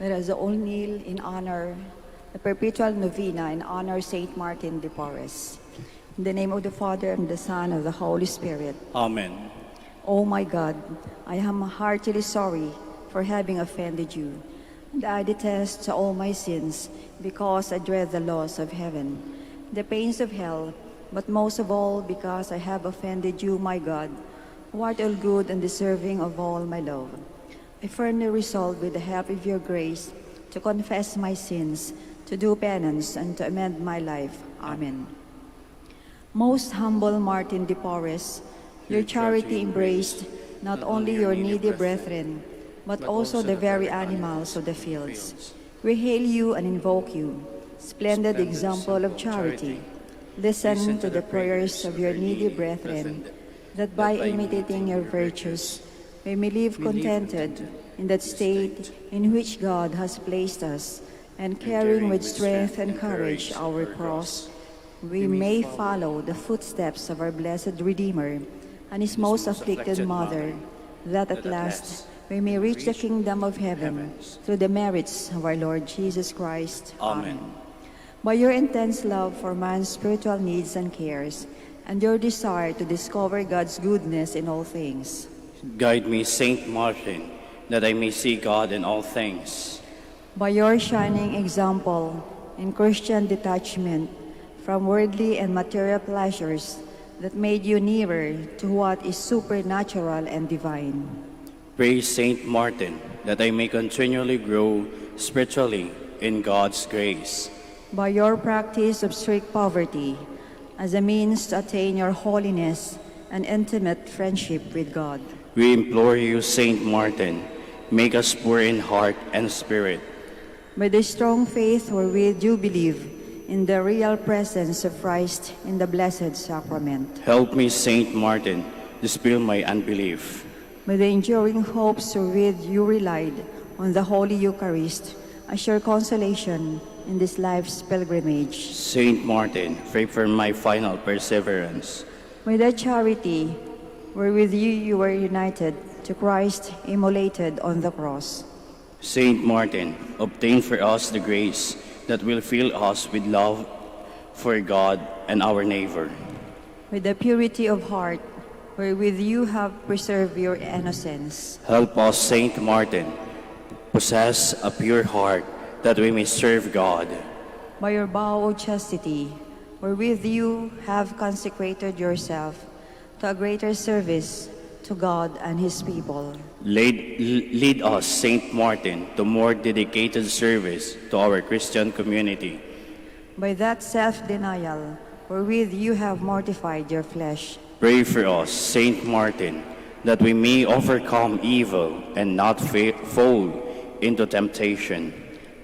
Let us all kneel in honor, the perpetual novena in honor Saint Martin de Porres. In the name of the Father, and the Son, and the Holy Spirit. Amen. Oh my God, I am heartily sorry for having offended you, and I detest all my sins because I dread the loss of heaven, the pains of hell, but most of all because I have offended you, my God, who art all good and deserving of all my love. I firmly resolve, with the help of your grace, to confess my sins, to do penance, and to amend my life. Amen. Most humble Martin de Porres, your charity embraced not only your needy brethren, but also the very animals of the fields. We hail you and invoke you, splendid example of charity. Listen to the prayers of your needy brethren, that by imitating your virtues, we may live contented in that state in which God has placed us, and carrying with strength and courage our cross, we may follow the footsteps of our blessed Redeemer and his most afflicted Mother, that at last we may reach the kingdom of heaven through the merits of our Lord Jesus Christ. Amen. By your intense love for man's spiritual needs and cares, and your desire to discover God's goodness in all things, guide me, Saint Martin, that I may see God in all things. by your shining example in Christian detachment from worldly and material pleasures that made you nearer to what is supernatural and divine. Praise Saint Martin, that I may continually grow spiritually in God's grace. By your practice of strict poverty as a means to attain your holiness and intimate friendship with God. We implore you, Saint Martin, make us poor in heart and spirit. By the strong faith wherewith you believe in the real presence of Christ in the Blessed Sacrament. Help me, Saint Martin, dispel my unbelief. By the enduring hopes wherewith you relied on the Holy Eucharist as your consolation in this life's pilgrimage. Saint Martin, pray for my final perseverance. By the charity wherewith you were united to Christ immolated on the cross. Saint Martin, obtain for us the grace that will fill us with love for God and our neighbor. With the purity of heart wherewith you have preserved your innocence. Help us, Saint Martin, possess a pure heart that we may serve God. By your vow of chastity wherewith you have consecrated yourself to a greater service to God and his people. Lead us, Saint Martin, to more dedicated service to our Christian community. By that self-denial wherewith you have mortified your flesh. Pray for us, Saint Martin, that we may overcome evil and not fall into temptation.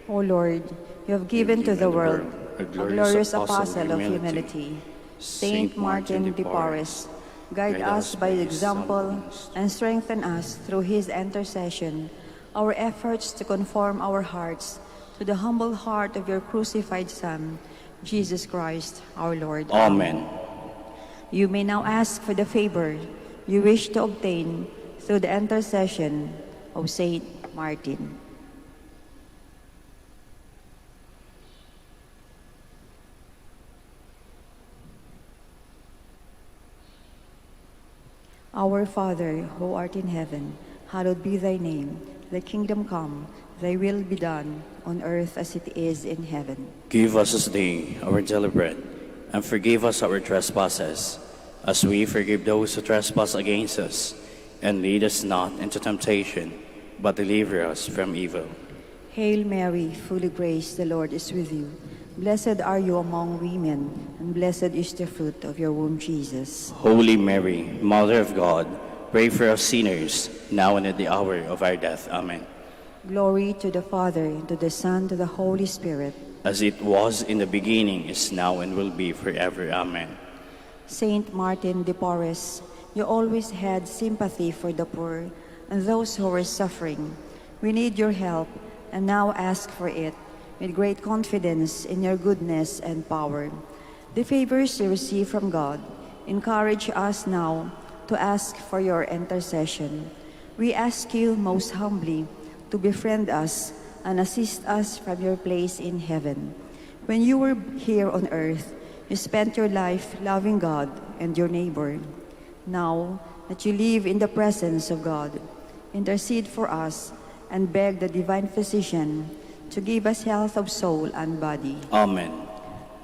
O Lord, you have given to the world a glorious apostle of humility, Saint Martin de Porres. Guide us by example and strengthen us through his intercession, our efforts to conform our hearts to the humble heart of your crucified Son, Jesus Christ, our Lord. Amen. You may now ask for the favor you wish to obtain through the intercession of Saint Martin. Our Father, who art in heaven, hallowed be thy name. Thy kingdom come, thy will be done, on earth as it is in heaven. Give us this day our daily bread, and forgive us our trespasses, as we forgive those who trespass against us. And lead us not into temptation, but deliver us from evil. Hail Mary, full of grace, the Lord is with you. Blessed are you among women, and blessed is the fruit of your womb, Jesus. Holy Mary, Mother of God, pray for us sinners, now and at the hour of our death. Amen. Glory to the Father, to the Son, to the Holy Spirit. As it was in the beginning, is now, and will be forever. Amen. Saint Martin de Porres, you always had sympathy for the poor and those who were suffering. We need your help and now ask for it with great confidence in your goodness and power. The favors we receive from God encourage us now to ask for your intercession. We ask you most humbly to befriend us and assist us from your place in heaven. When you were here on earth, you spent your life loving God and your neighbor. Now that you live in the presence of God, intercede for us and beg the divine physician to give us health of soul and body. Amen.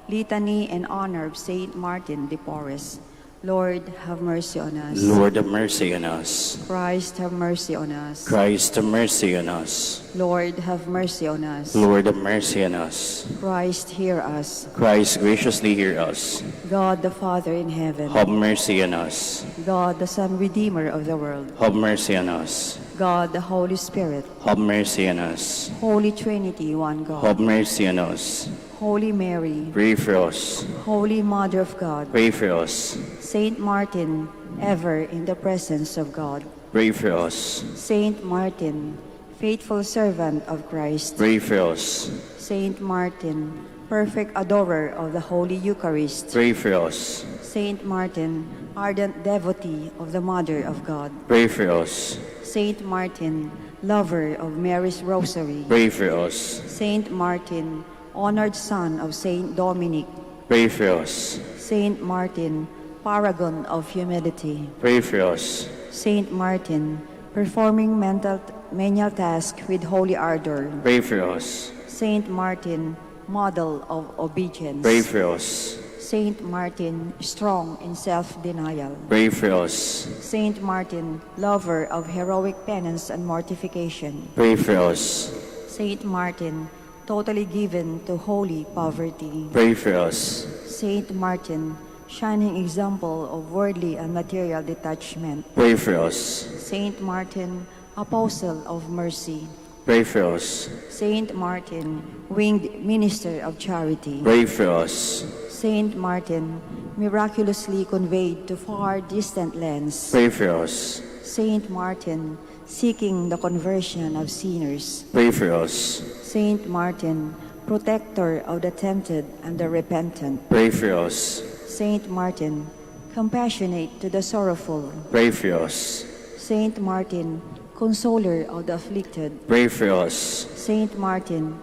Litany in honor of Saint Martin de Porres. Lord, have mercy on us. Lord, have mercy on us. Christ, have mercy on us. Christ, have mercy on us. Lord, have mercy on us. Lord, have mercy on us. Christ, hear us. Christ, graciously hear us. God the Father in heaven. Have mercy on us. God the Son, Redeemer of the world. Have mercy on us. God the Holy Spirit. Have mercy on us. Holy Trinity, one God. Have mercy on us. Holy Mary. Pray for us. Holy Mother of God. Pray for us. Saint Martin, ever in the presence of God. Pray for us. Saint Martin, faithful servant of Christ. Pray for us. Saint Martin, perfect adorer of the Holy Eucharist. Pray for us. Saint Martin, ardent devotee of the Mother of God. Pray for us. Saint Martin, lover of Mary's Rosary. Pray for us. Saint Martin, honored son of Saint Dominic. Pray for us. Saint Martin, paragon of humility. Pray for us. Saint Martin, performing menial task with holy ardor. Pray for us. Saint Martin, model of obedience. Pray for us. Saint Martin, strong in self-denial. Pray for us. Saint Martin, lover of heroic penance and mortification. Pray for us. Saint Martin, totally given to holy poverty. Pray for us. Saint Martin, shining example of worldly and material detachment. Pray for us. Saint Martin, apostle of mercy. Pray for us. Saint Martin, winged minister of charity. Pray for us. Saint Martin, miraculously conveyed to far distant lands. Pray for us. Saint Martin, seeking the conversion of sinners. Pray for us. Saint Martin, protector of the tempted and the repentant. Pray for us. Saint Martin, compassionate to the sorrowful. Pray for us. Saint Martin, consoler of the afflicted. Pray for us. Saint Martin,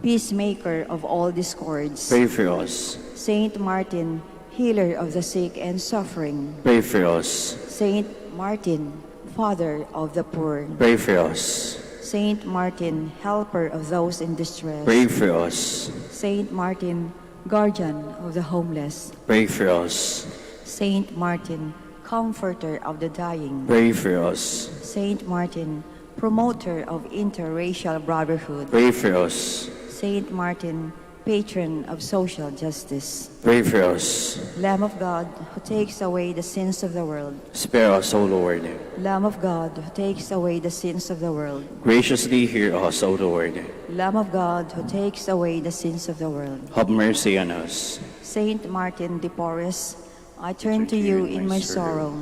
peacemaker of all discords. Pray for us. Saint Martin, healer of the sick and suffering. Pray for us. Saint Martin, father of the poor. Pray for us. Saint Martin, helper of those in distress. Pray for us. Saint Martin, guardian of the homeless. Pray for us. Saint Martin, comforter of the dying. Pray for us. Saint Martin, promoter of interracial brotherhood. Pray for us. Saint Martin, patron of social justice. Pray for us. Lamb of God, who takes away the sins of the world. Spare us, O Lord. Lamb of God, who takes away the sins of the world. Graciously hear us, O Lord. Lamb of God, who takes away the sins of the world. Have mercy on us. Saint Martin de Porres, I turn to you in my sorrow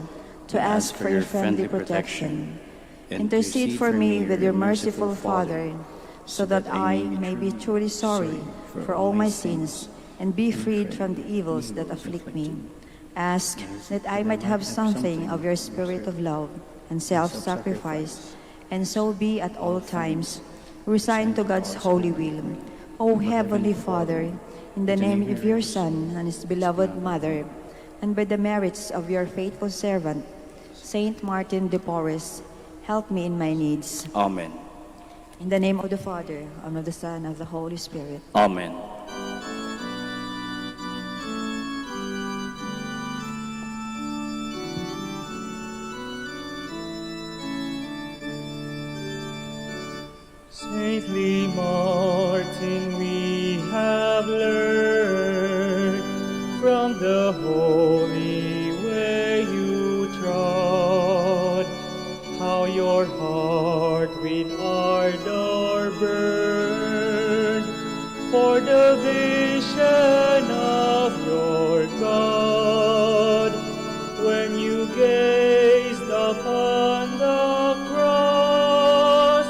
to ask for your friendly protection. Intercede for me with your merciful Father, so that I may be truly sorry for all my sins and be freed from the evils that afflict me. Ask that I might have something of your spirit of love and self-sacrifice, and so be at all times resigned to God's holy will. O Heavenly Father, in the name of your Son and his beloved Mother, and by the merits of your faithful servant, Saint Martin de Porres, help me in my needs. Amen. In the name of the Father, and of the Son, and of the Holy Spirit. Amen. Saintly Martin, we have learned from the holy way you trod, how your heart with ardor burned for the vision of your God. When you gazed upon the cross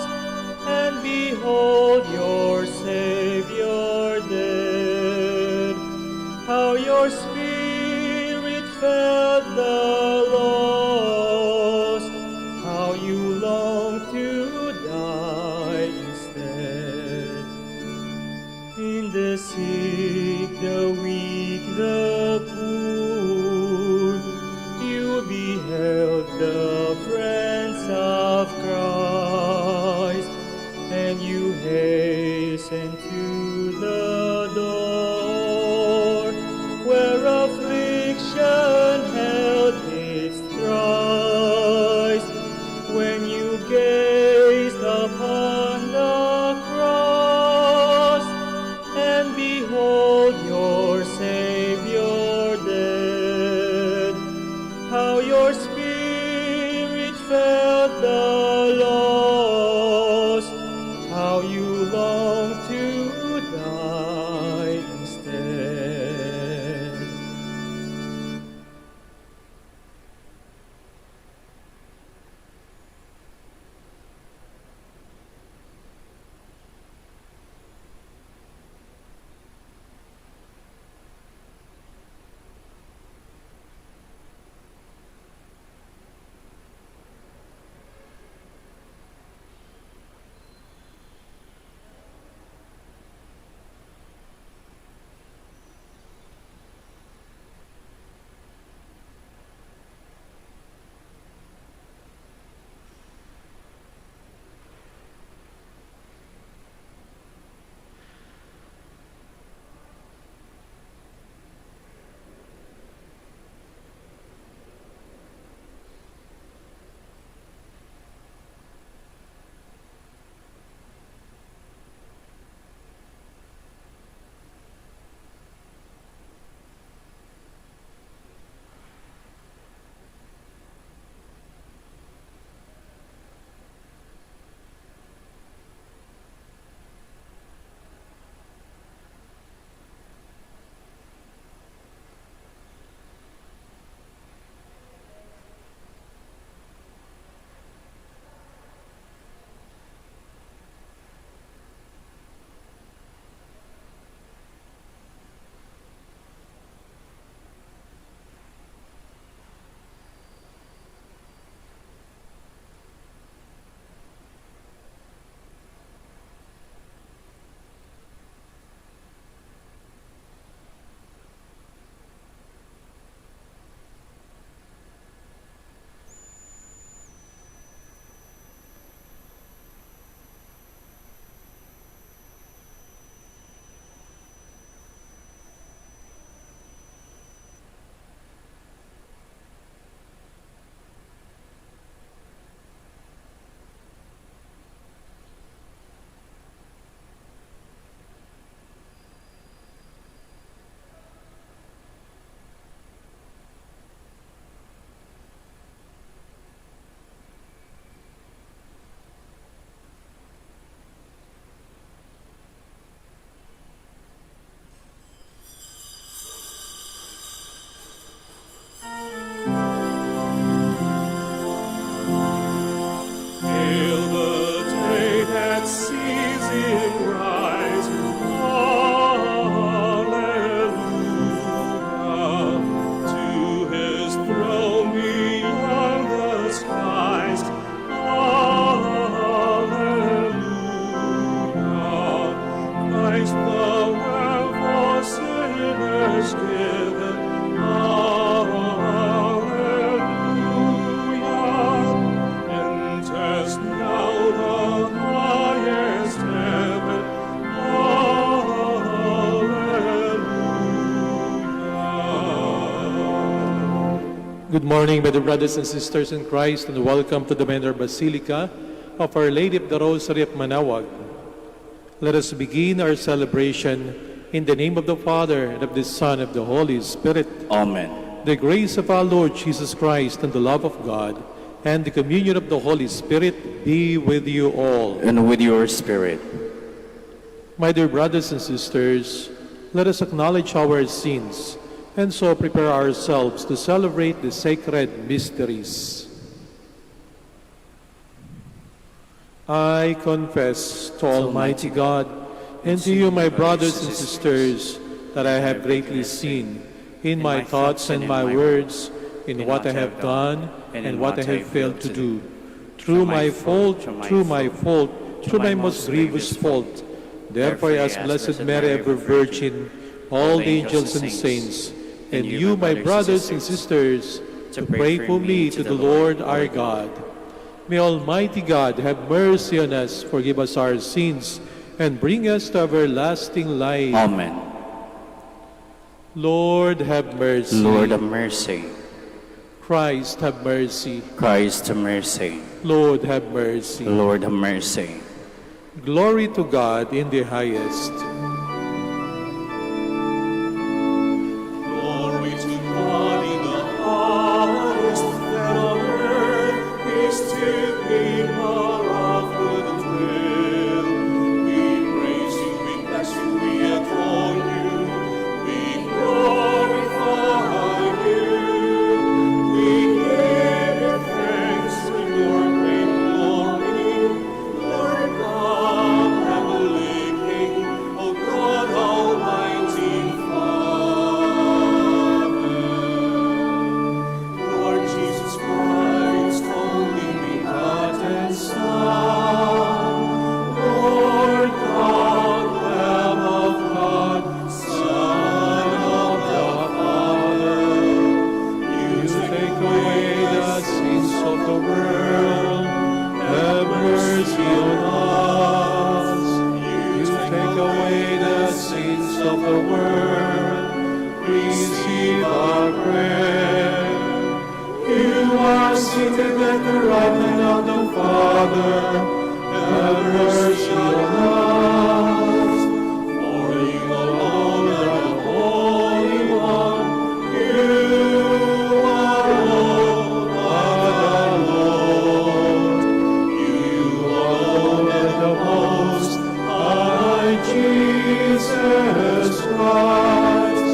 your spirit felt the loss, how you long to die instead. In the sick, the weak, the poor, you beheld the friends of Christ, and you hastened to the door where affliction held its thrice. When you gazed upon the cross and behold your Savior dead, how your spirit felt the loss, how you long to die instead. Good morning, my dear brothers and sisters in Christ, and welcome to the Minor Basilica of Our Lady of the Rosary of Manaoag. Let us begin our celebration in the name of the Father, and of the Son, and of the Holy Spirit. Amen. The grace of our Lord Jesus Christ, and the love of God, and the communion of the Holy Spirit be with you all. And with your spirit. My dear brothers and sisters, let us acknowledge our sins, and so prepare ourselves to celebrate the sacred mysteries. I confess to Almighty God and to you, my brothers and sisters, that I have greatly sinned in my thoughts and my words, in what I have done and what I have failed to do. Through my fault, through my most grievous fault. Therefore I ask Blessed Mary, ever Virgin, all the angels and saints, and you, my brothers and sisters, to pray for me to the Lord our God. May Almighty God have mercy on us, forgive us our sins, and bring us to everlasting life. Amen. Lord, have mercy. Lord, have mercy. Christ, have mercy. Christ, have mercy. Lord, have mercy. Lord, have mercy. Glory to God in the highest. Glory to God in the highest, that on earth is to people of good will. We praise you, we bless you, we adore you, we glorify you. We give you thanks for your great glory, Lord God, heavenly King, O God, Almighty Father. Lord Jesus Christ, only begotten Son, Lord God, Lamb of God, Son of the Father, you take away the sins of the world, have mercy on us. You take away the sins of the world, receive our prayer. You are seated at the right hand of the Father, have mercy on us. For you alone are the Holy One, you alone are the Lord, you alone are the Most High Jesus Christ,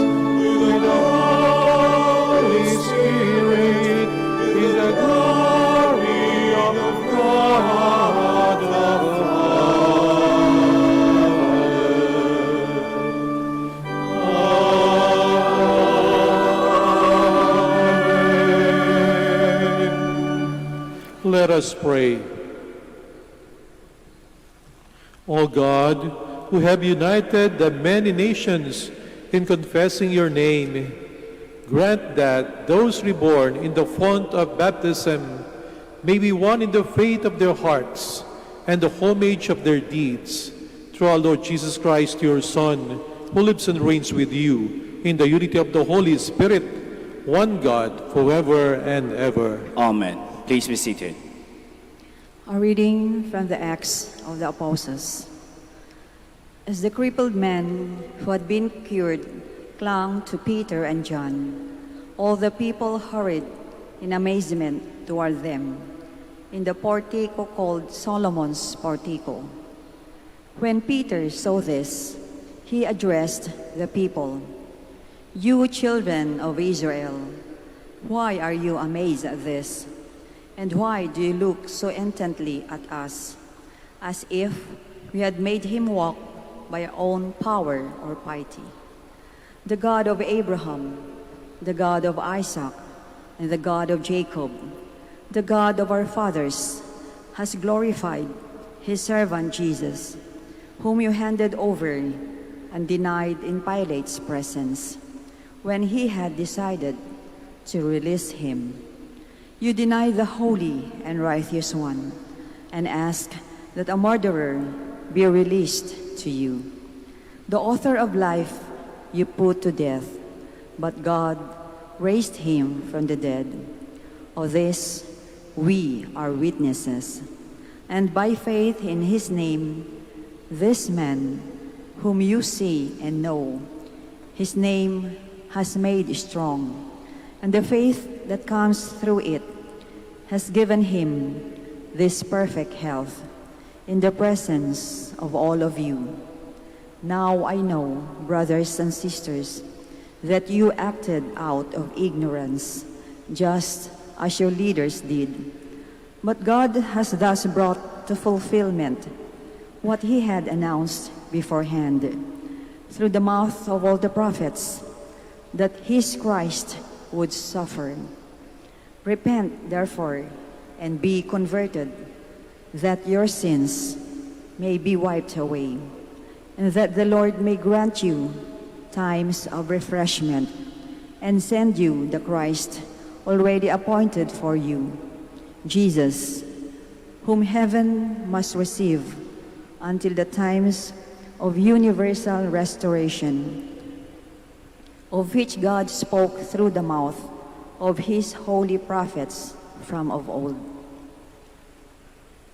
with the Holy Spirit, in the glory of God the Father. Amen. Let us pray. O God, who have united the many nations in confessing your name, grant that those reborn in the font of baptism may be one in the faith of their hearts and the homage of their deeds. Through our Lord Jesus Christ, your Son, who lives and reigns with you in the unity of the Holy Spirit, one God, forever and ever. Amen. Please be seated. A reading from the Acts of the Apostles. As the crippled man who had been cured clung to Peter and John, all the people hurried in amazement toward them in the portico called Solomon's portico. When Peter saw this, he addressed the people, "You children of Israel, why are you amazed at this? And why do you look so intently at us, as if we had made him walk by our own power or piety? The God of Abraham, the God of Isaac, and the God of Jacob, the God of our fathers, has glorified his servant Jesus, whom you handed over and denied in Pilate's presence, when he had decided to release him. You denied the Holy and Righteous One, and asked that a murderer be released to you. The author of life you put to death, but God raised him from the dead. Of this we are witnesses. And by faith in his name, this man, whom you see and know, his name has made strong, and the faith that comes through it has given him this perfect health in the presence of all of you. Now I know, brothers and sisters, that you acted out of ignorance, just as your leaders did. But God has thus brought to fulfillment what he had announced beforehand through the mouth of all the prophets. that his Christ would suffer. Repent, therefore, and be converted, that your sins may be wiped away, and that the Lord may grant you times of refreshment and send you the Christ already appointed for you, Jesus, whom heaven must receive until the times of universal restoration, of which God spoke through the mouth of his holy prophets from of old.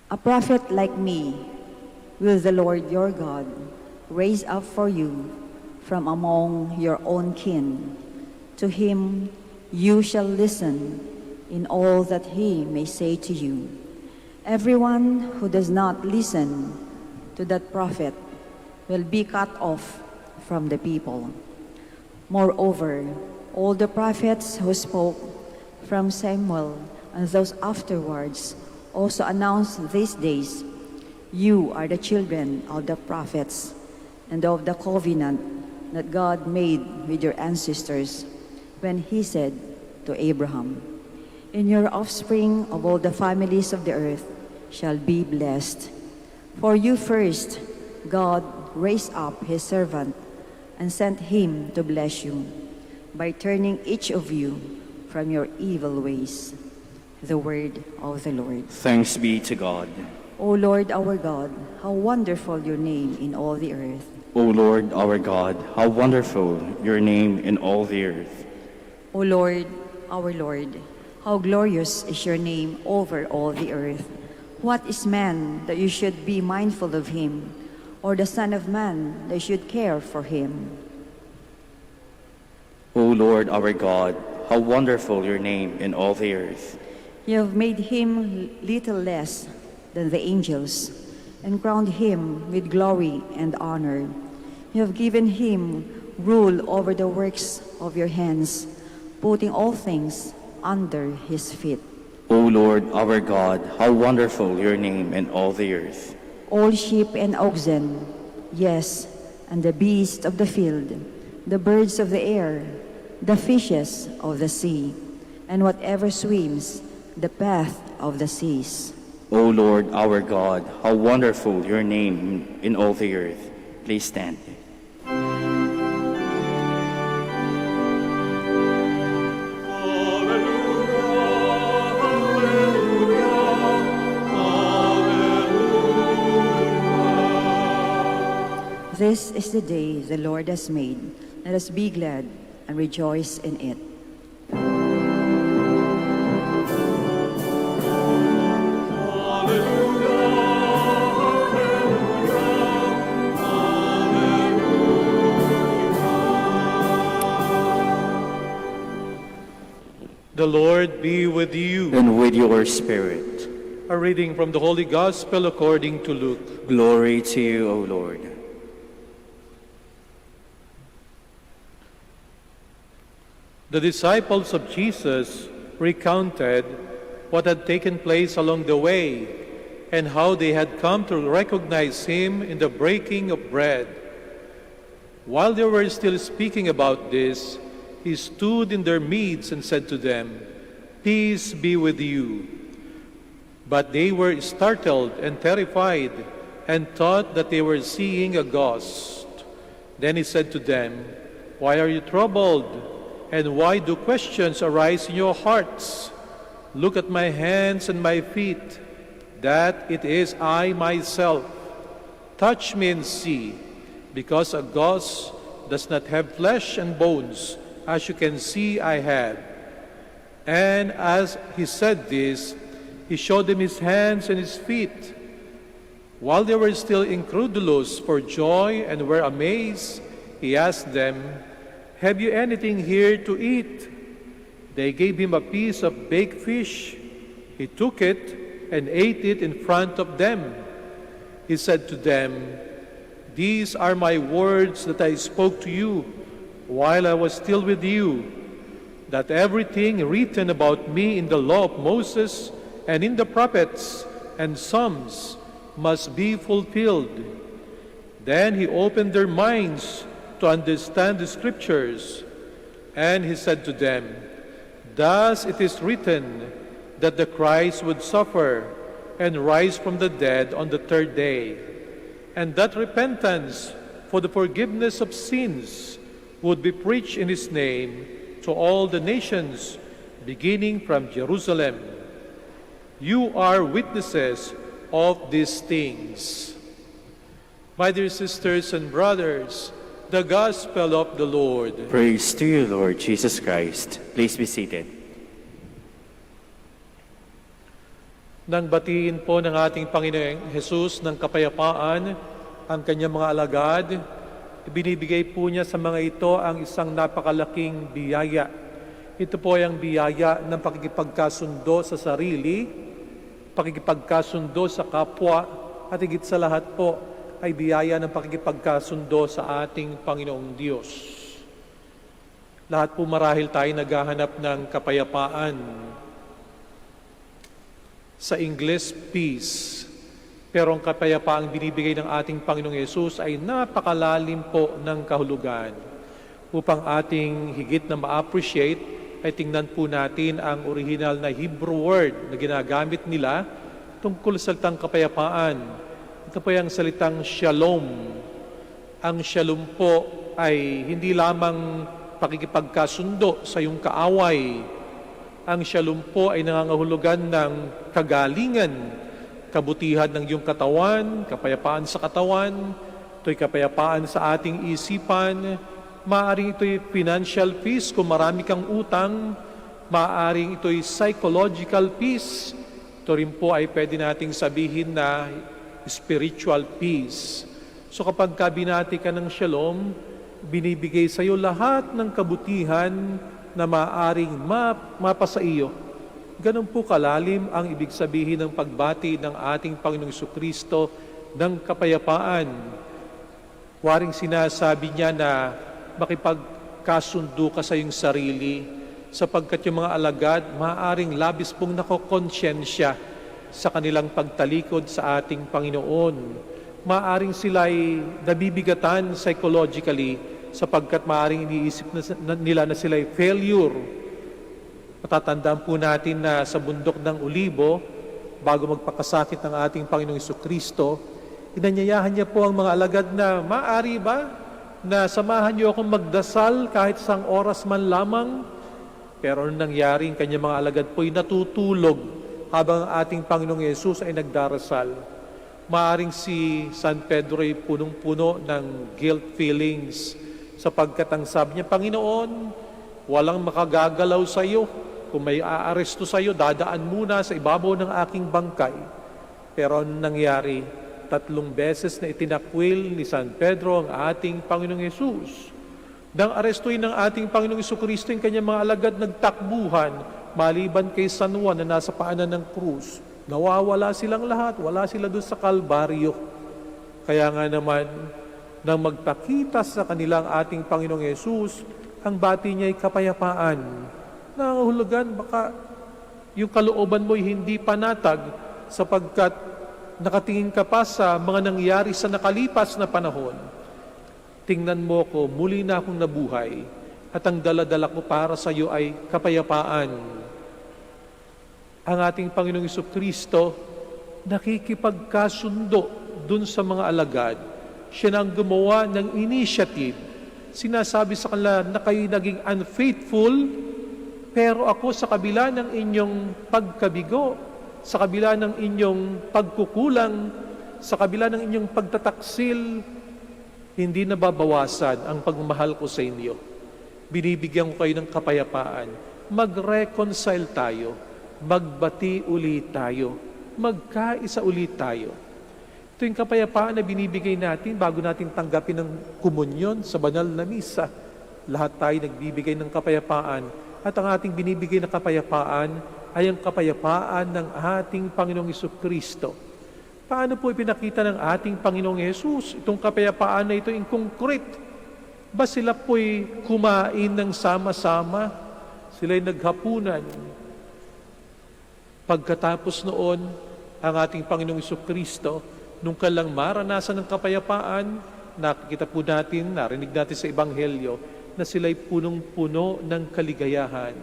A prophet like me will the Lord your God raise up for you from among your own kin. To him you shall listen in all that he may say to you. Everyone who does not listen to that prophet will be cut off from the people. Moreover, all the prophets who spoke from Samuel and those afterwards also announced these days, you are the children of the prophets and of the covenant that God made with your ancestors when he said to Abraham, in your offspring of all the families of the earth shall be blessed. For you first, God raised up his servant and sent him to bless you by turning each of you from your evil ways. The word of the Lord. Thanks be to God. O Lord our God, how wonderful your name in all the earth. O Lord our God, how wonderful your name in all the earth. O Lord, our Lord, how glorious is your name over all the earth. What is man that you should be mindful of him, or the Son of Man that you should care for him? O Lord our God, how wonderful your name in all the earth. You have made him little less than the angels, and crowned him with glory and honor. You have given him rule over the works of your hands, putting all things under his feet. O Lord our God, how wonderful your name in all the earth. All sheep and oxen, yes, and the beasts of the field, the birds of the air, the fishes of the sea, and whatever swims the path of the seas. O Lord our God, how wonderful your name in all the earth. Please stand. This is the day the Lord has made. Let us be glad and rejoice in it. The Lord be with you. And with your spirit. A reading from the Holy Gospel according to Luke. Glory to you, O Lord. The disciples of Jesus recounted what had taken place along the way and how they had come to recognize him in the breaking of bread. While they were still speaking about this, he stood in their midst and said to them, "Peace be with you." But they were startled and terrified and thought that they were seeing a ghost. Then he said to them, "Why are you troubled? And why do questions arise in your hearts? Look at my hands and my feet, that it is I myself. Touch me and see, because a ghost does not have flesh and bones, as you can see I have." And as he said this, he showed them his hands and his feet. While they were still incredulous for joy and were amazed, he asked them, "Have you anything here to eat?" They gave him a piece of baked fish. He took it and ate it in front of them. He said to them, "These are my words that I spoke to you while I was still with you, that everything written about me in the law of Moses and in the prophets and Psalms must be fulfilled." Then he opened their minds to understand the scriptures. And he said to them, "Thus it is written that the Christ would suffer and rise from the dead on the third day, and that repentance for the forgiveness of sins would be preached in his name to all the nations, beginning from Jerusalem. You are witnesses of these things." My dear sisters and brothers, the Gospel of the Lord. Praise to you, Lord Jesus Christ. Please be seated. Nang batiin po ng ating Panginoong Jesus ng kapayapaan ang kanyang mga alagad, binibigay po niya sa mga ito ang isang napakalaking biyaya. Ito po ay ang biyaya ng pakikipagkasundo sa sarili, pakikipagkasundo sa kapwa, at higit sa lahat po ay biyaya ng pakikipagkasundo sa ating Panginoong Diyos. Lahat po marahil tayo naghahanap ng kapayapaan. Sa English, peace. Pero ang kapayapaang binibigay ng ating Panginoong Yesus ay napakalalim po ng kahulugan. Upang ating higit na ma-appreciate, ay tingnan po natin ang original na Hebrew word na ginagamit nila tungkol sa salitang kapayapaan. Ito po yung salitang shalom. Ang shalom po ay hindi lamang pakikipagkasundo sa iyong kaaway. Ang shalom po ay nangangahulugan ng kagalingan, kabutihan ng iyong katawan, kapayapaan sa katawan, ito'y kapayapaan sa ating isipan, maaaring ito'y financial peace kung marami kang utang, maaaring ito'y psychological peace, ito rin po ay pwede nating sabihin na spiritual peace. So kapag binati ka ng shalom, binibigay sa iyo lahat ng kabutihan na maaaring mapasa iyo. Ganun po kalalim ang ibig sabihin ng pagbati ng ating Panginoong Jesucristo ng kapayapaan. Waring sinasabi niya na makipagkasundo ka sa iyong sarili sapagkat yung mga alagad maaaring labis pong nakokonsyensya sa kanilang pagtalikod sa ating Panginoon. Maaring sila'y nabibigatan psychologically sapagkat maaring iniisip nila na sila'y failure. Matatandaan po natin na sa bundok ng Olibo, bago magpakasakit ng ating Panginoong Jesucristo, inanyayahan niya po ang mga alagad na, "Maaari ba na samahan niyo akong magdasal kahit isang oras man lamang?" Pero anong nangyari, ang kanyang mga alagad po ay natutulog habang ang ating Panginoong Yesus ay nagdarasal. Maaring si San Pedro ay punong-puno ng guilt feelings sapagkat ang sabi niya, "Panginoon, walang makagagalaw sa iyo. Kung may aaresto sa iyo, dadaan muna sa ibabaw ng aking bangkay." Pero anong nangyari? 3 beses na itinakwil ni San Pedro ang ating Panginoong Yesus. Nang arestuin ng ating Panginoong Jesucristo yung kanyang mga alagad, nagtakbuhan, maliban kay San Juan na nasa paanan ng krus. Nawawala silang lahat, wala sila doon sa Kalbaryo. Kaya nga naman, nang magpakita sa kanilang ating Panginoong Yesus, ang bati niya ay kapayapaan. Nangangahulugan, baka yung kalooban mo'y hindi panatag sapagkat nakatingin ka pa sa mga nangyari sa nakalipas na panahon. Tingnan mo ko, muli na akong nabuhay at ang dala-dala ko para sa iyo ay kapayapaan. Ang ating Panginoong Jesucristo nakikipagkasundo dun sa mga alagad. Siya na ang gumawa ng initiative. Sinasabi sa kanila na kayo naging unfaithful, pero ako sa kabila ng inyong pagkabigo, sa kabila ng inyong pagkukulang, sa kabila ng inyong pagtataksil, hindi nababawasan ang pagmamahal ko sa inyo. Binibigyan ko kayo ng kapayapaan. Mag-reconcile tayo. Magbati ulit tayo. Magkaisa ulit tayo. Ito yung kapayapaan na binibigay natin bago natin tanggapin ng komunyon sa banal na misa. Lahat tayo nagbibigay ng kapayapaan. At ang ating binibigay na kapayapaan ay ang kapayapaan ng ating Panginoong Jesucristo. Paano po ipinakita ng ating Panginoong Yesus itong kapayapaan na ito in concrete? Ba sila po'y kumain ng sama-sama? Sila'y naghapunan. Pagkatapos noon, ang ating Panginoong Jesucristo, nung kailang maranasan ng kapayapaan, nakikita po natin, narinig natin sa Ebanghelyo, na sila'y punong-puno ng kaligayahan.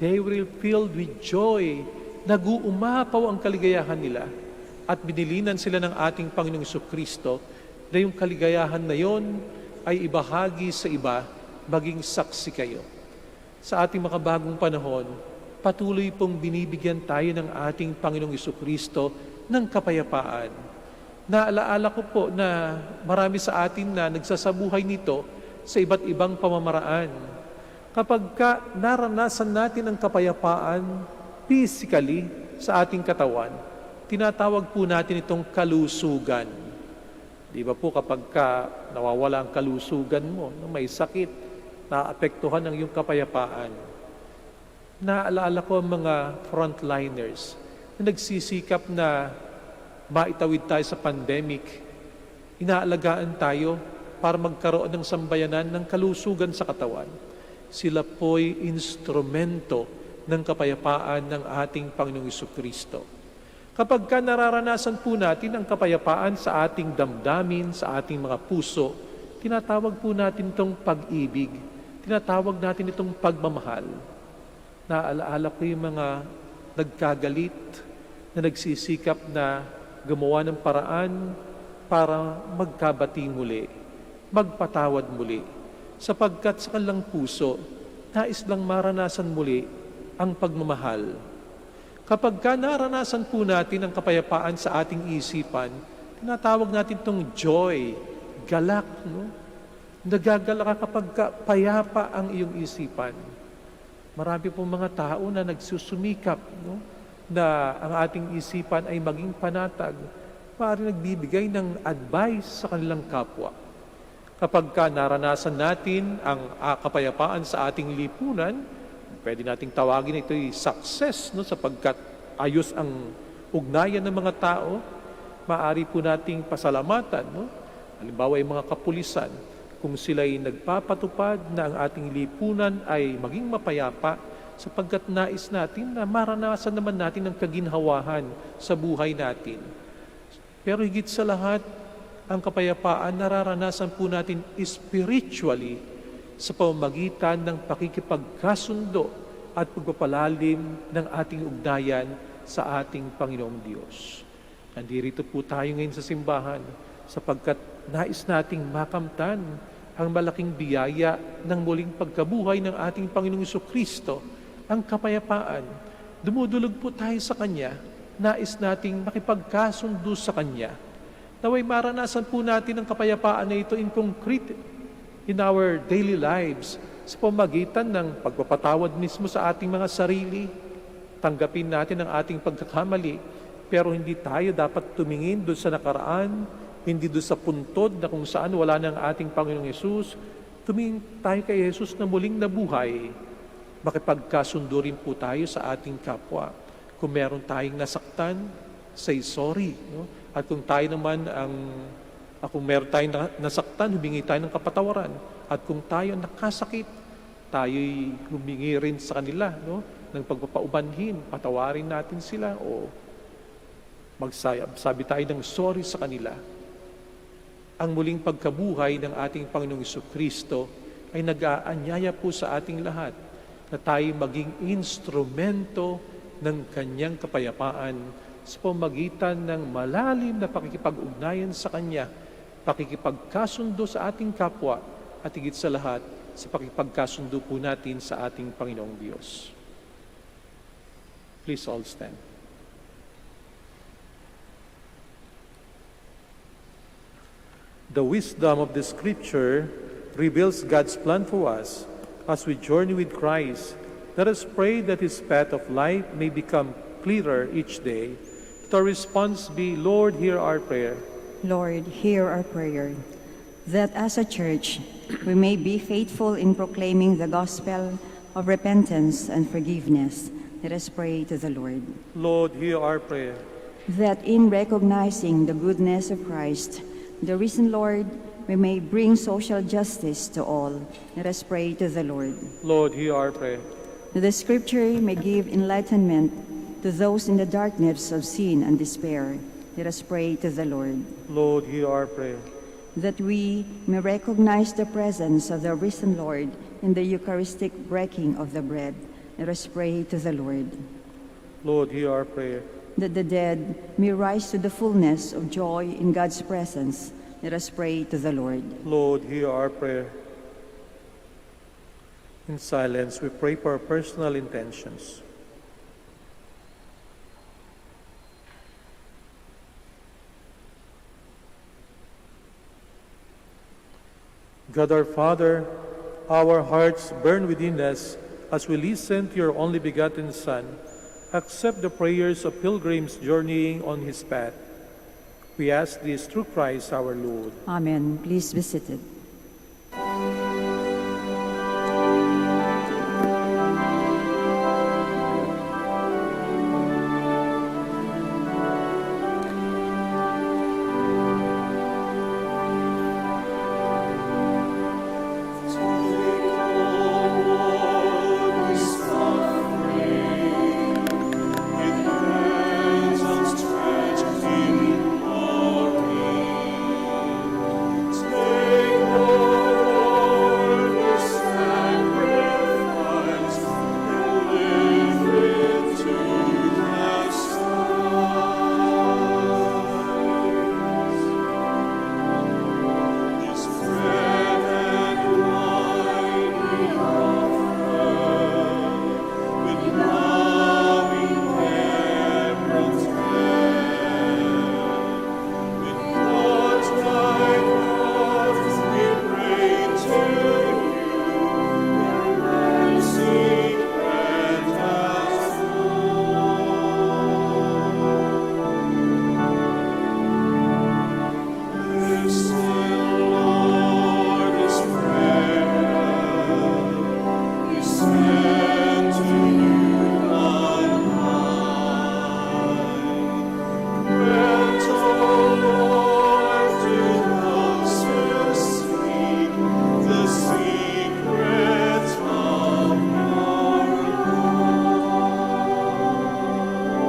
They will filled with joy. Nag-uumapaw ang kaligayahan nila. At binilinan sila ng ating Panginoong Jesucristo na yung kaligayahan na yon ay ibahagi sa iba, maging saksi kayo. Sa ating makabagong panahon, patuloy pong binibigyan tayo ng ating Panginoong Jesucristo ng kapayapaan. Naalaala ko po na marami sa atin na nagsasabuhay nito sa iba't ibang pamamaraan. Kapag naranasan natin ang kapayapaan physically sa ating katawan, tinatawag po natin itong kalusugan. Di ba po kapag nawawala ang kalusugan mo, may sakit, naapektuhan ang iyong kapayapaan. Naaalala ko ang mga frontliners na nagsisikap na maitawid tayo sa pandemic. Inaalagaan tayo para magkaroon ng sambayanan ng kalusugan sa katawan. Sila po'y instrumento ng kapayapaan ng ating Panginoong Jesucristo. Kapag nararanasan po natin ang kapayapaan sa ating damdamin, sa ating mga puso, tinatawag po natin itong pag-ibig, tinatawag natin itong pagmamahal. Naalaala ko yung mga nagkagalit na nagsisikap na gumawa ng paraan para magkabati muli, magpatawad muli, sapagkat sa kanilang puso, nais lang maranasan muli ang pagmamahal. Kapag naranasan po natin ang kapayapaan sa ating isipan, tinatawag natin itong joy, galak, no? Nagagalak ka kapag payapa ang iyong isipan. Marami pong mga tao na nagsusumikap, no? Na ang ating isipan ay maging panatag, maaari nagbibigay ng advice sa kanilang kapwa. Kapag naranasan natin ang kapayapaan sa ating lipunan, pwede nating tawagin ito'y success, no? Sapagkat ayos ang ugnayan ng mga tao, maaari po nating pasalamatan, no? Halimbawa yung mga kapulisan, kung sila'y nagpapatupad na ang ating lipunan ay maging mapayapa, sapagkat nais natin na maranasan naman natin ang kaginhawahan sa buhay natin. Pero higit sa lahat, ang kapayapaan nararanasan po natin spiritually sa pamamagitan ng pakikipagkasundo at pagpapalalim ng ating ugnayan sa ating Panginoong Diyos. Nandito po tayo ngayon sa simbahan sapagkat nais nating makamtan ang malaking biyaya ng muling pagkabuhay ng ating Panginoong Jesucristo, ang kapayapaan. Dumudulog po tayo sa Kanya, nais nating makipagkasundo sa Kanya. Naway maranasan po natin ang kapayapaan na ito in concrete in our daily lives sa pamagitan ng pagpapatawad mismo sa ating mga sarili. Tanggapin natin ang ating pagkakamali, pero hindi tayo dapat tumingin doon sa nakaraan, hindi doon sa puntod na kung saan wala ng ating Panginoong Yesus. Tumingin tayo kay Jesus na muling nabuhay. Makipagkasundo rin po tayo sa ating kapwa. Kung meron tayong nasaktan, say sorry. No? At kung tayo naman kung meron tayong nasaktan, humingi tayo ng kapatawaran. At kung tayo nakasakit, tayo'y humingi rin sa kanila, no? Ng pagpapaubanhin, patawarin natin sila o magsabi tayo ng sorry sa kanila. Ang muling pagkabuhay ng ating Panginoong Jesucristo ay nag-aanyaya po sa ating lahat na tayo maging instrumento ng Kanyang kapayapaan sa pamagitan ng malalim na pakikipag-ugnayan sa Kanya, pakikipagkasundo sa ating kapwa, at higit sa lahat, sa pakikipagkasundo po natin sa ating Panginoong Diyos. Please all stand. The wisdom of the Scripture reveals God's plan for us as we journey with Christ. Let us pray that His path of life may become clearer each day. Let our response be, Lord, hear our prayer. Lord, hear our prayer, that as a church we may be faithful in proclaiming the gospel of repentance and forgiveness. Let us pray to the Lord. Lord, hear our prayer. That in recognizing the goodness of Christ, the risen Lord, we may bring social justice to all. Let us pray to the Lord. Lord, hear our prayer. That the Scripture may give enlightenment to those in the darkness of sin and despair. Let us pray to the Lord. Lord, hear our prayer. that we may recognize the presence of the risen Lord in the Eucharistic breaking of the bread. Let us pray to the Lord. Lord, hear our prayer. That the dead may rise to the fullness of joy in God's presence. Let us pray to the Lord. Lord, hear our prayer. In silence, we pray for our personal intentions. God our Father, our hearts burn within us as we listen to your only begotten Son. Accept the prayers of pilgrims journeying on his path. We ask this through Christ our Lord. Amen. Please be seated.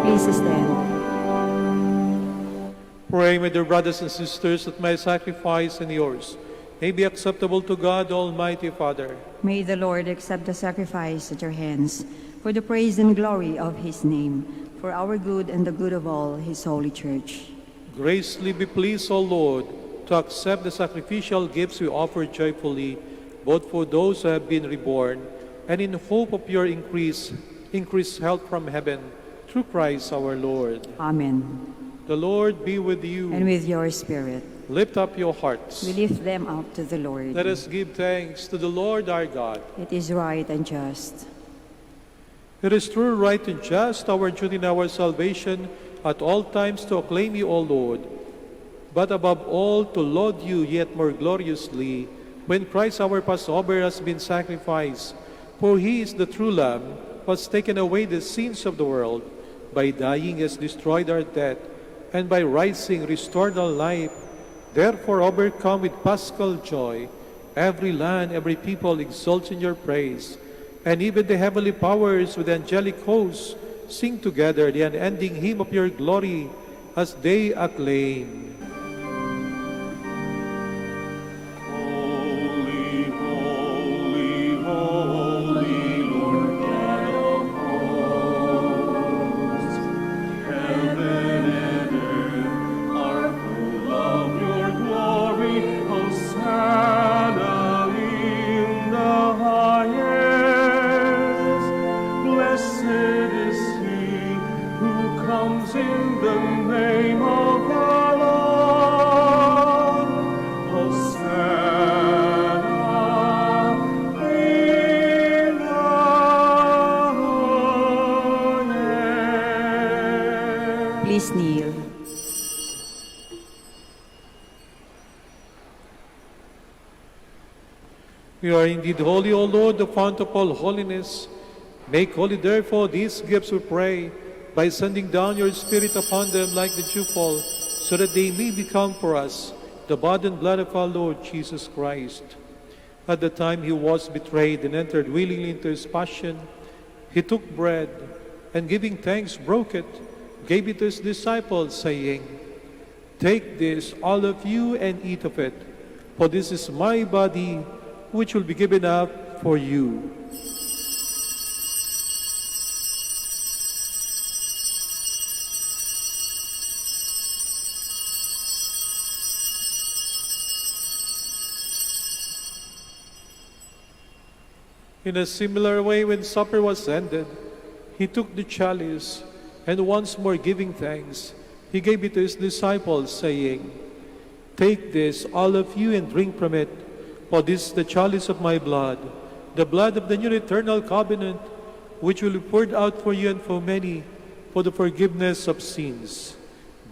Please stand. Pray, my dear brothers and sisters, that my sacrifice and yours may be acceptable to God, Almighty Father. May the Lord accept the sacrifice at your hands for the praise and glory of his name, for our good and the good of all his holy church. Graciously be pleased, O Lord, to accept the sacrificial gifts we offer joyfully, both for those who have been reborn, and in hope of your increased help from heaven, through Christ our Lord. Amen. The Lord be with you. And with your spirit. Lift up your hearts. We lift them up to the Lord. Let us give thanks to the Lord our God. It is right and just. It is true, right, and just, our duty and our salvation, at all times to acclaim you, O Lord, but above all to laud you yet more gloriously, when Christ our Passover has been sacrificed. For he is the true Lamb, who has taken away the sins of the world. By dying he has destroyed our death, and by rising restored our life. Therefore, overcome with paschal joy, every land, every people exults in your praise, and even the heavenly powers with angelic hosts sing together the unending hymn of your glory as they acclaim. Holy, holy, holy, Lord God of hosts. Heaven and earth are full of your glory. Hosanna in the highest. Blessed is he who comes in the name of the Lord. Hosanna in the highest. Please kneel. You are indeed holy, O Lord, the fount of all holiness. Make holy, therefore, these gifts, we pray, by sending down your Spirit upon them like the dewfall, so that they may become for us the body and blood of our Lord Jesus Christ. At the time he was betrayed and entered willingly into his passion, he took bread, and giving thanks, broke it, gave it to his disciples, saying, "Take this, all of you, and eat of it, For this is my body, which will be given up for you. In a similar way, when supper was ended, he took the chalice, and once more giving thanks, he gave it to his disciples, saying, "Take this, all of you, and drink from it, for this is the chalice of my blood, the blood of the new eternal covenant, which will be poured out for you and for many, for the forgiveness of sins.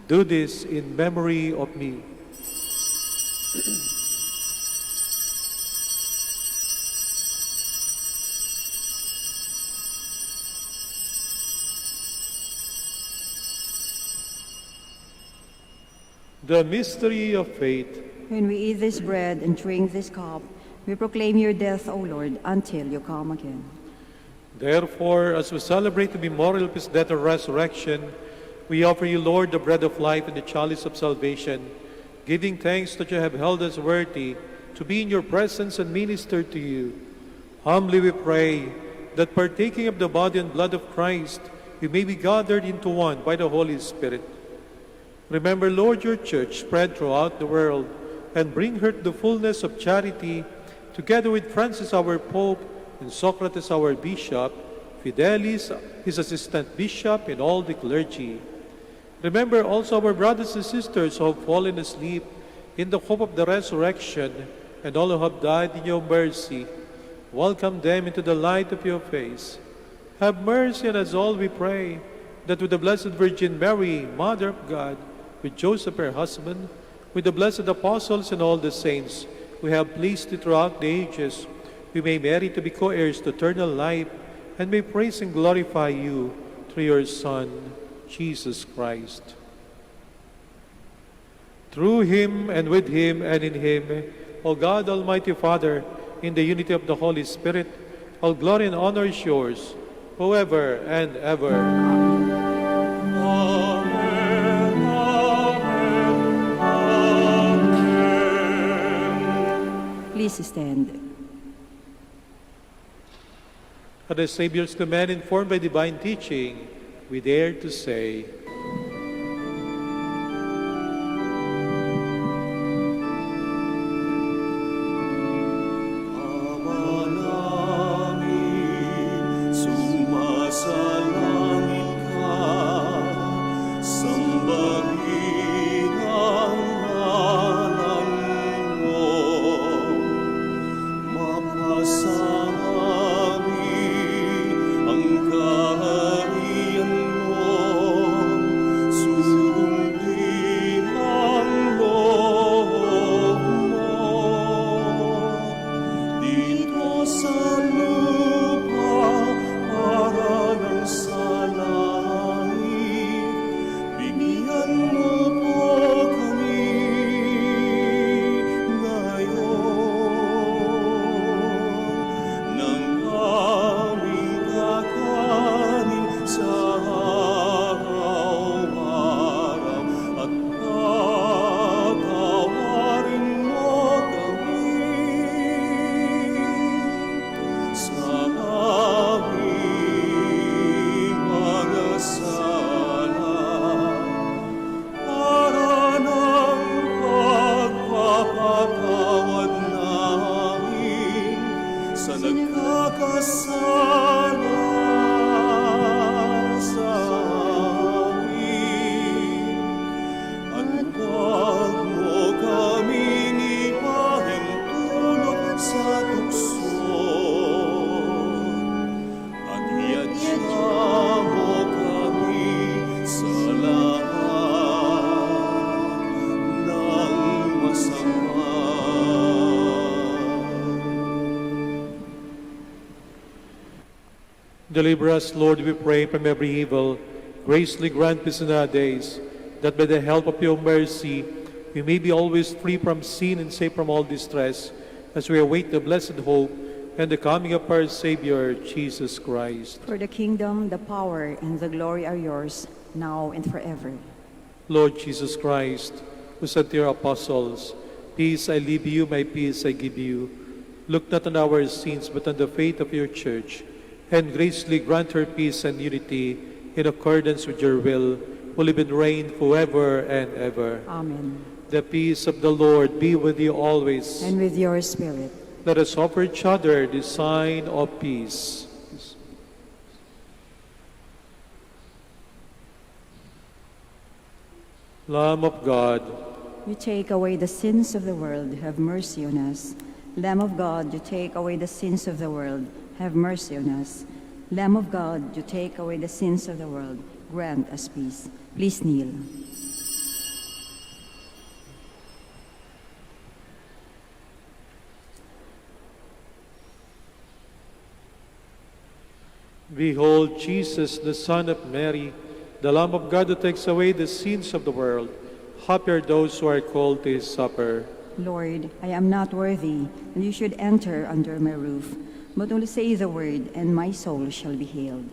Do this in memory of me." The mystery of faith. When we eat this bread and drink this cup, we proclaim your death, O Lord, until you come again. Therefore, as we celebrate the memorial of his death and resurrection, we offer you, Lord, the bread of life and the chalice of salvation, giving thanks that you have held us worthy to be in your presence and minister to you. Humbly we pray that partaking of the body and blood of Christ, we may be gathered into one by the Holy Spirit. Remember, Lord, your church spread throughout the world, and bring her to the fullness of charity, together with Francis our Pope, and Socrates our Bishop, Fidelis his assistant bishop, and all the clergy. Remember also our brothers and sisters who have fallen asleep in the hope of the resurrection, and all who have died in your mercy. Welcome them into the light of your face. Have mercy on us all, we pray, that with the Blessed Virgin Mary, Mother of God, with Joseph her husband, with the blessed apostles and all the saints, we have pleased you throughout the ages, we may merit to be co-heirs to eternal life, and may praise and glorify you through your Son, Jesus Christ. Through him, and with him, and in him, O God, Almighty Father, in the unity of the Holy Spirit, all glory and honor is yours, forever and ever. Please stand. At the Savior's command, informed by divine teaching, we dare to say, Deliver us, Lord, we pray, from every evil. Graciously grant peace in our days, that by the help of your mercy, we may be always free from sin and safe from all distress, as we await the blessed hope and the coming of our Savior, Jesus Christ. For the kingdom, the power, and the glory are yours, now and forever. Lord Jesus Christ, who said to your apostles, Peace I leave you, my peace I give you. Look not on our sins, but on the faith of your church, and graciously grant her peace and unity in accordance with your will, who live and reign forever and ever. Amen. The peace of the Lord be with you always. And with your spirit. Let us offer each other the sign of peace. Lamb of God, You take away the sins of the world, have mercy on us. Lamb of God, you take away the sins of the world, have mercy on us. Lamb of God, you take away the sins of the world, grant us peace. Please kneel. behold Jesus, the Son of Mary, the Lamb of God who takes away the sins of the world. Happy are those who are called to his supper. Lord, I am not worthy that you should enter under my roof, but only say the word, and my soul shall be healed.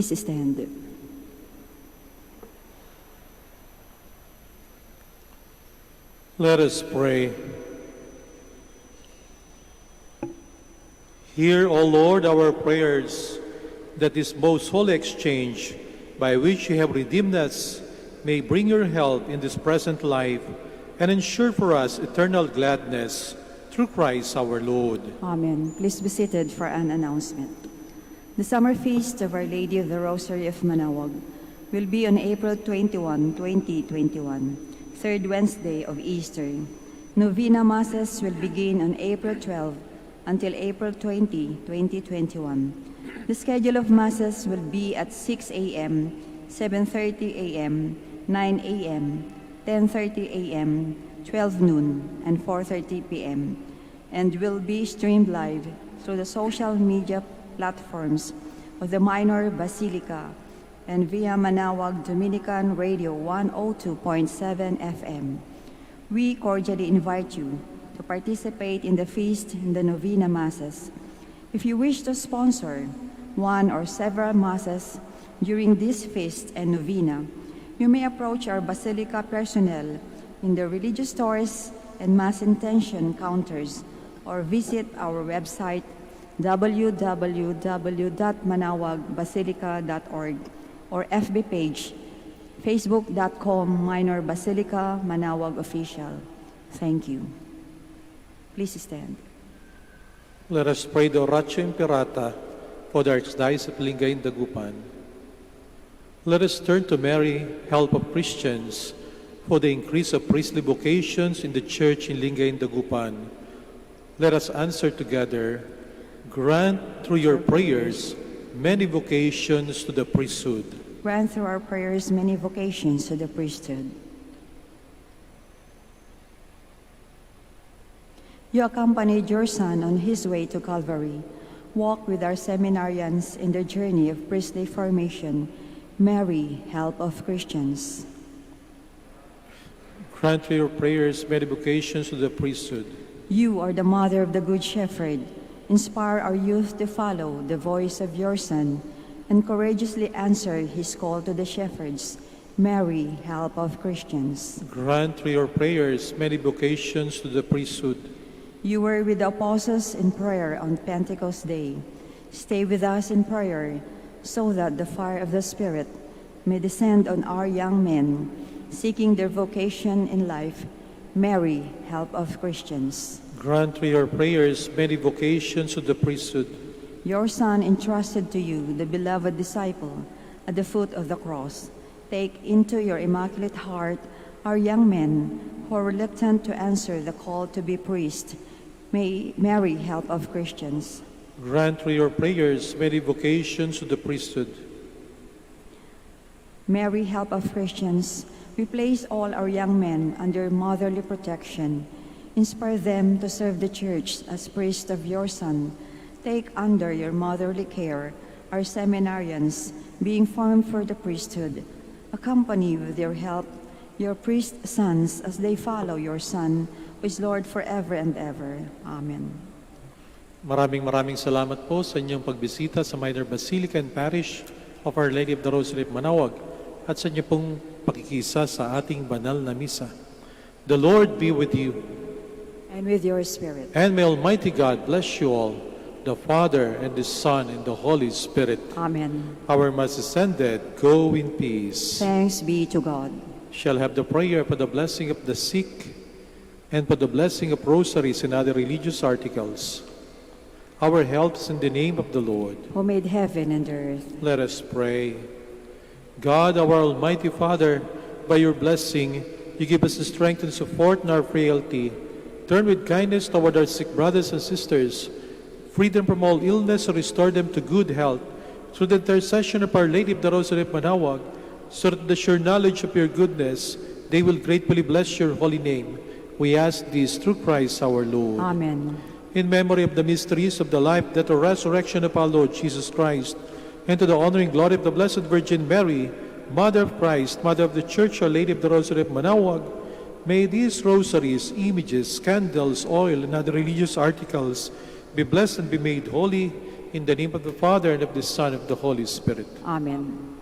Please stand. Let us pray. Hear, O Lord, our prayers, that this most holy exchange by which you have redeemed us may bring your help in this present life and ensure for us eternal gladness through Christ our Lord. Amen. Please be seated for an announcement. The summer feast of Our Lady of the Rosary of Manaoag will be on April 21, 2021, third Wednesday of Easter. Novena Masses will begin on April 12 until April 20, 2021. The schedule of Masses will be at 6 a.m., 7:30 a.m., 9 a.m., 10:30 a.m., 12 noon, and 4:30 p.m., and will be streamed live through the social media platforms of the Minor Basilica and via Manaoag Dominican Radio 102.7 FM. We cordially invite you to participate in the feast and the Novena Masses. If you wish to sponsor one or several Masses during this feast and Novena, you may approach our Basilica personnel in the religious stores and Mass intention counters or visit our website www.manawagbasilica.org or FB page facebook.com Minor Basilica Manaoag Official. Thank you. Please stand. Let us pray the Oratio Imperata for the Archdiocese of Lingay and Dagupan. Let us turn to Mary, help of Christians, for the increase of priestly vocations in the Church in Lingay and Dagupan. Let us answer together, grant through your prayers many vocations to the priesthood. Grant through our prayers many vocations to the priesthood. You accompanied your Son on his way to Calvary. Walk with our seminarians in their journey of priestly formation. Mary, help of Christians. Grant through your prayers many vocations to the priesthood. You are the mother of the Good Shepherd. Inspire our youth to follow the voice of your Son and courageously answer his call to the shepherds. Mary, help of Christians. Grant through your prayers many vocations to the priesthood. You were with the apostles in prayer on Pentecost Day. Stay with us in prayer so that the fire of the Spirit may descend on our young men seeking their vocation in life. Mary, help of Christians. Grant through your prayers many vocations to the priesthood. Your Son entrusted to you the beloved disciple at the foot of the cross. Take into your immaculate heart our young men who are reluctant to answer the call to be priest. May Mary, help of Christians. Grant through your prayers many vocations to the priesthood. Mary, help of Christians, we place all our young men under motherly protection. Inspire them to serve the Church as priests of your Son. Take under your motherly care our seminarians being formed for the priesthood. Accompany with your help your priest sons as they follow your Son, who is Lord forever and ever. Amen. Maraming salamat po sa inyong pagbisita sa Minor Basilica and Parish of Our Lady of the Rosary of Manaoag at sa inyong pong pakikisa sa ating banal na misa. The Lord be with you. And with your spirit. And may Almighty God bless you all, the Father and the Son and the Holy Spirit. Amen. Our Mass is ended. Go in peace. Thanks be to God. Shall have the prayer for the blessing of the sick and for the blessing of rosaries and other religious articles. Our help is in the name of the Lord, who made heaven and earth. Let us pray. God, our Almighty Father, by your blessing, you give us the strength and support in our frailty. Turn with kindness toward our sick brothers and sisters. Free them from all illness and restore them to good health. Through the intercession of Our Lady of the Rosary of Manaoag, so that the sure knowledge of your goodness, they will gratefully bless your holy name. We ask this through Christ our Lord. Amen. In memory of the mysteries of the life, death, and resurrection of our Lord Jesus Christ, and to the honor and glory of the Blessed Virgin Mary, Mother of Christ, Mother of the Church, Our Lady of the Rosary of Manaoag, may these rosaries, images, candles, oil, and other religious articles be blessed and be made holy In the name of the Father, and of the Son, and of the Holy Spirit. Amen.